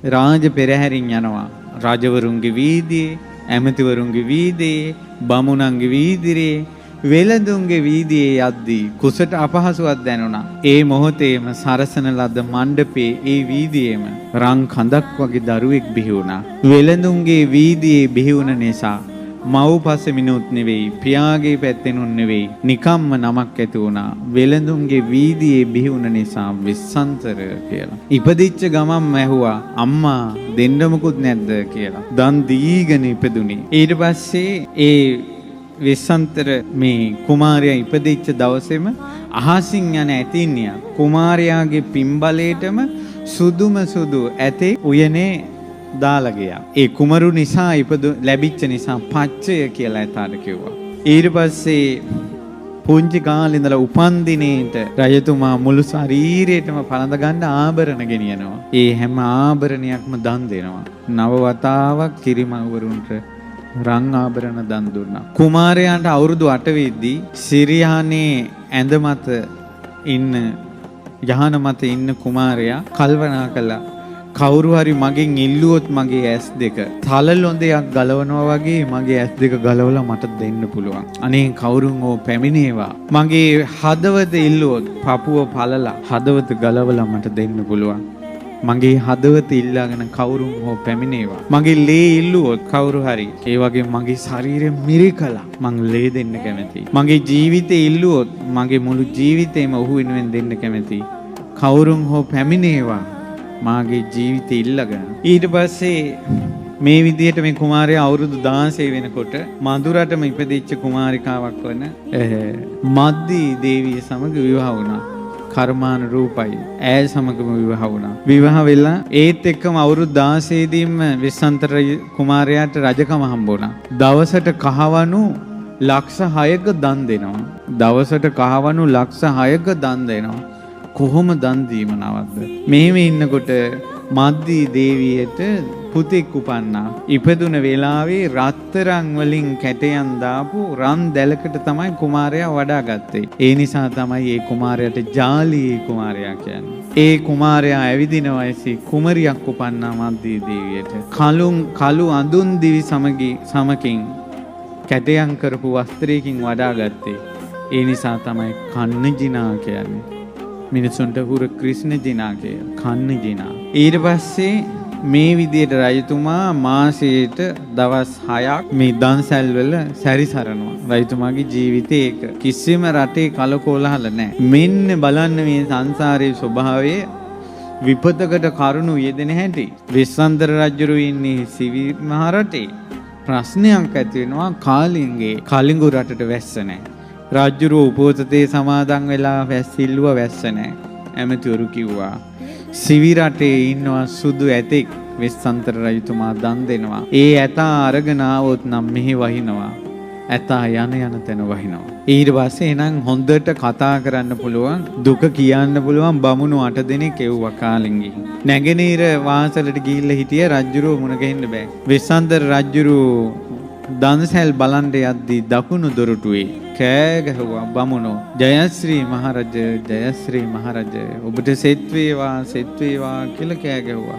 රාජ පෙරහැරින් යනවා. රජවරුන්ගේ වීදියේ, ඇමතිවරුන්ගේ වීදියේ, බමුණන්ගේ වීදියේ, වෙළඳුන්ගේ වීදියේ යද්දී කුසට අපහසුවක් දැනුණා. ඒ මොහොතේම සරසන ලද මණ්ඩපේ ඒ වීදියේම රන් කඳක් වගේ දරුවෙක් බිහි වුණා. වෙළඳුන්ගේ වීදියේ බිහි වුණ නිසා මව්පස මිනුත් නෙවෙයි, පියාගේ පැත්තෙනුත් නෙවෙයි, නිකම්ම නමක් ඇති වුණා. වෙළඳුන්ගේ වීදියේ බිහි වුණ නිසා විස්සන්තර කියලා. ඉපදිච්ච ගමන්ම ඇහුවා අම්මා දෙන්න මොකුත් නැද්ද කියලා. දන් දීගෙන ඉපදුනේ. ඊට පස්සේ ඒ විස්සන්තර මේ කුමාරයා ඉපදිච්ච දවසේම අහසින් යන ඇතින්නියා කුමාරයාගේ පින්බලයටම සුදුම සුදු ඇතේ උයනේ දාලා ගියා. ඒ කුමරු නිසා ලැබිච්ච නිසා පච්චය කියලා ඇතාට කිව්වා. ඊට පස්සේ පුංචි කාලේ ඉඳලා උපන් දිනේට රජතුමා මුළු ශරීරයටම පළඳ ගන්න ආභරණ ගෙනියනවා. ඒ හැම ආභරණයක්ම දන් දෙනවා. නව වතාවක් කිරිමව්වරුන්ට රන් ආභරණ දන් දුන්නා. කුමාරයාට අවුරුදු 8 වෙද්දී සිරියානේ ඇඳ මත ඉන්න යහන මත ඉන්න කුමාරයා කල්පනා කළා කවුරු හරි මගෙන් ඉල්ලුවොත් මගේ ඇස් දෙක තලලොඳයක් ගලවනවා වගේ මගේ ඇස් දෙක ගලවලා මට දෙන්න පුළුවන්. අනේ කවුරුන් ඕ පැමිණේවා. මගේ හදවත ඉල්ලුවොත් පපුව පළලා හදවත ගලවලා මට දෙන්න පුළුවන්. මගේ හදවත ඉල්ලාගෙන කවුරුන් හෝ පැමිණේවා. මගේ ලේ ඉල්ලුවොත් කවුරු හරි ඒ වගේ මගේ ශරීරය මිරිකලා මං ලේ දෙන්න කැමතියි. මගේ ජීවිතේ ඉල්ලුවොත් මගේ මුළු ජීවිතේම ඔහු වෙනුවෙන් දෙන්න කැමතියි. කවුරුන් හෝ පැමිණේවා මාගේ ජීවිතය ඉල්ලගෙන. ඊට පස්සේ මේ විදිහට මේ කුමාරයා අවුරුදු 16 වෙනකොට මදුරටම ඉපදිච්ච කුමාරිකාවක් වන මද්දී දේවිය සමග විවාහ වුණා. කර්මාන රූපයි ඈ සමගම විවාහ වුණා. විවාහ වෙලා ඒත් එක්කම අවුරුදු 16 දීම විස්සන්තර කුමාරයාට රජකම හම්බ වුණා. දවසට කහවණු ලක්ෂ 6ක දන් දෙනවා. දවසට කහවණු ලක්ෂ 6ක දන් දෙනවා. කොහොම දන් දීම නවද්ද? මෙහෙම ඉන්නකොට මද්දී දේවියට පුතෙක් උපන්නා. ඉපදුන වෙලාවේ රත්තරන් වලින් කැටයන් දාපු රන් දැලකට තමයි කුමාරයා වඩා ගත්තේ. ඒ නිසා තමයි ඒ කුමාරයාට ජාලී කුමාරයා කියන්නේ. ඒ කුමාරයා ඇවිදින වයසේ කුමරියක් උපන්නා මද්දී දේවියට. කළු අඳුන් දිවි සමකින් කැටයන් කරපු වස්ත්‍රයකින් වඩා ගත්තේ. ඒ නිසා තමයි කන්නජිනා කියන්නේ. මිනිසුන්ට හුර ක්‍රිෂ්ණ ජිනා කියලා. කන්න ජිනා. ඊට පස්සේ මේ විදියට රජතුමා මාසයට දවස් 6ක් මේ දන්සැල් වල සැරිසරනවා. රජතුමාගේ ජීවිතේ ඒක. කිසිම රටේ කලකෝලහල නැහැ. මෙන්න බලන්න මේ සංසාරයේ ස්වභාවය විපතකට කරුණු යෙදෙන හැටි. විස්සන්තර රජුරු ඉන්නේ සිවි මහ රටේ. ප්‍රශ්නයක් ඇති වෙනවා කලිඟු රටට වැස්ස නැහැ. රජුරෝ උපෝසතේ සමාදන් වෙලා වැස්සිල්ලුව වැස්ස නැහැ. ඇමතිවරු කිව්වා සිවි රටේ ඉන්නවා සුදු ඇතෙක්. විස්සන්තර රජතුමා දන් දෙනවා. ඒ ඇතා අරගෙන ආවොත් නම් මෙහි වහිනවා. ඇතා යන තැන වහිනවා. ඊට පස්සේ එනං හොඳට කතා කරන්න පුළුවන්, දුක කියන්න පුළුවන් බමුණු 8 දෙනෙක් එව්වා කාලෙන් ගිහින්. නැගෙනහිර වාසලට ගිහිල්ලා හිටිය රජුරෝ මුණ ගැහෙන්න බෑ. විස්සන්තර රජුරෝ දන්සැල් බලන්න යද්දී දකුණු දොරටුවේ කෑ ගැහුවා බමුණෝ ජයශ්‍රී මහරජ ජයශ්‍රී මහරජ ඔබට සෙත් වේවා කියලා කෑ ගැහුවා.